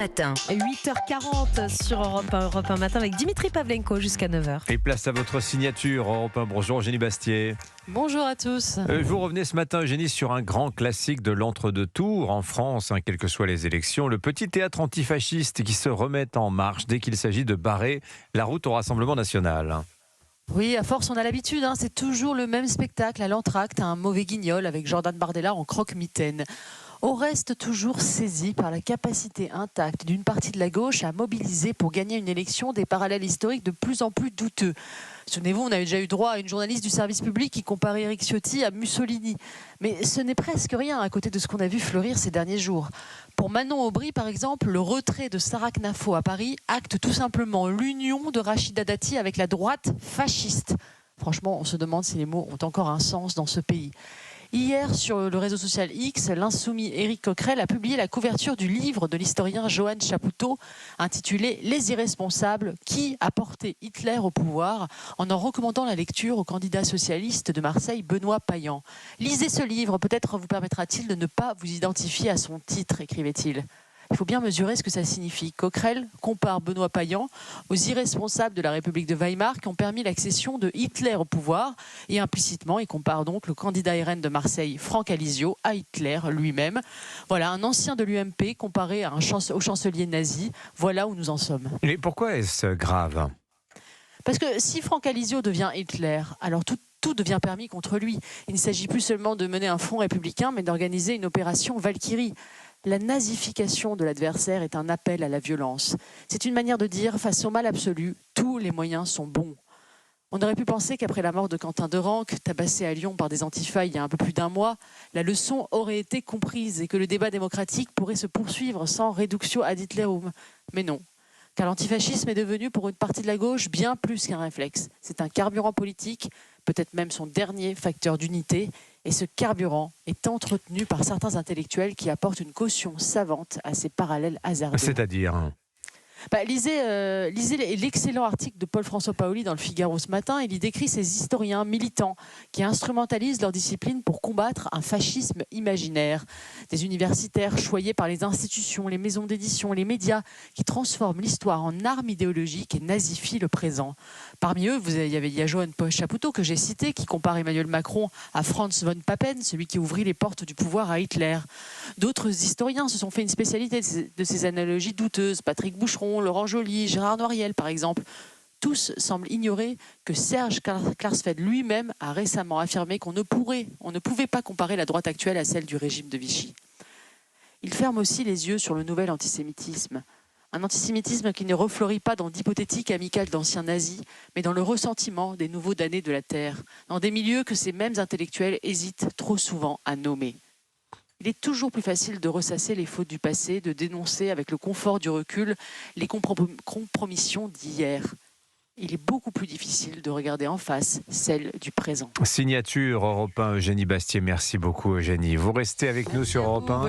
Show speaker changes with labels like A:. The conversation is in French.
A: Matin.
B: 8h40 sur Europe 1, Europe 1 matin avec Dimitri Pavlenko jusqu'à 9h.
C: Et place à votre signature, Europe 1. Bonjour Eugénie Bastier.
B: Bonjour à tous.
C: Vous revenez ce matin, Eugénie, sur un grand classique de l'entre-deux-tours en France, quelles que soient les élections. Le petit théâtre antifasciste qui se remet en marche dès qu'il s'agit de barrer la route au Rassemblement national.
D: Oui, à force, on a l'habitude, c'est toujours le même spectacle à l'entracte, un mauvais guignol avec Jordan Bardella en croque-mitaine. On reste toujours saisi par la capacité intacte d'une partie de la gauche à mobiliser pour gagner une élection des parallèles historiques de plus en plus douteux. Souvenez-vous, on avait déjà eu droit à une journaliste du service public qui comparait Éric Ciotti à Mussolini. Mais ce n'est presque rien à côté de ce qu'on a vu fleurir ces derniers jours. Pour Manon Aubry, par exemple, le retrait de Sarah Knafo à Paris acte tout simplement l'union de Rachida Dati avec la droite fasciste. Franchement, on se demande si les mots ont encore un sens dans ce pays. Hier, sur le réseau social X, l'insoumis Éric Coquerel a publié la couverture du livre de l'historien Johann Chapoutot intitulé « Les irresponsables, qui a porté Hitler au pouvoir ?» en recommandant la lecture au candidat socialiste de Marseille, Benoît Payan. « Lisez ce livre, peut-être vous permettra-t-il de ne pas vous identifier à son titre », écrivait-il. Il faut bien mesurer ce que ça signifie. Coquerel compare Benoît Payan aux irresponsables de la République de Weimar qui ont permis l'accession de Hitler au pouvoir. Et implicitement, il compare donc le candidat RN de Marseille, Franck Alizio, à Hitler lui-même. Voilà, un ancien de l'UMP comparé à au chancelier nazi. Voilà où nous en sommes.
C: Et pourquoi est-ce grave ?
D: Parce que si Franck Alizio devient Hitler, alors tout devient permis contre lui. Il ne s'agit plus seulement de mener un front républicain, mais d'organiser une opération Valkyrie. La nazification de l'adversaire est un appel à la violence. C'est une manière de dire, face au mal absolu, tous les moyens sont bons. On aurait pu penser qu'après la mort de Quentin Derenque, tabassé à Lyon par des antifas il y a un peu plus d'un mois, la leçon aurait été comprise et que le débat démocratique pourrait se poursuivre sans réductio ad Hitlerum. Mais non. Car l'antifascisme est devenu pour une partie de la gauche bien plus qu'un réflexe. C'est un carburant politique, peut-être même son dernier facteur d'unité. Et ce carburant est entretenu par certains intellectuels qui apportent une caution savante à ces parallèles hasardeux.
C: C'est-à-dire ?
D: Lisez l'excellent article de Paul-François Paoli dans le Figaro ce matin. Il y décrit ces historiens militants qui instrumentalisent leur discipline pour combattre un fascisme imaginaire. Des universitaires choyés par les institutions, les maisons d'édition, les médias qui transforment l'histoire en arme idéologique et nazifient le présent. Parmi eux, il y a Johann Chapoutot que j'ai cité qui compare Emmanuel Macron à Franz von Papen, celui qui ouvrit les portes du pouvoir à Hitler. D'autres historiens se sont fait une spécialité de ces analogies douteuses. Patrick Boucheron, Laurent Joly, Gérard Noiriel par exemple. Tous semblent ignorer que Serge Klarsfeld lui-même a récemment affirmé qu'on ne pouvait pas comparer la droite actuelle à celle du régime de Vichy. Il ferme aussi les yeux sur le nouvel antisémitisme. Un antisémitisme qui ne refleurit pas dans d'hypothétiques amicales d'anciens nazis, mais dans le ressentiment des nouveaux damnés de la Terre, dans des milieux que ces mêmes intellectuels hésitent trop souvent à nommer. Il est toujours plus facile de ressasser les fautes du passé, de dénoncer avec le confort du recul les compromissions d'hier. Il est beaucoup plus difficile de regarder en face celles du présent.
C: Signature Europe 1, Eugénie Bastier. Merci beaucoup Eugénie. Vous restez avec nous sur Europe 1.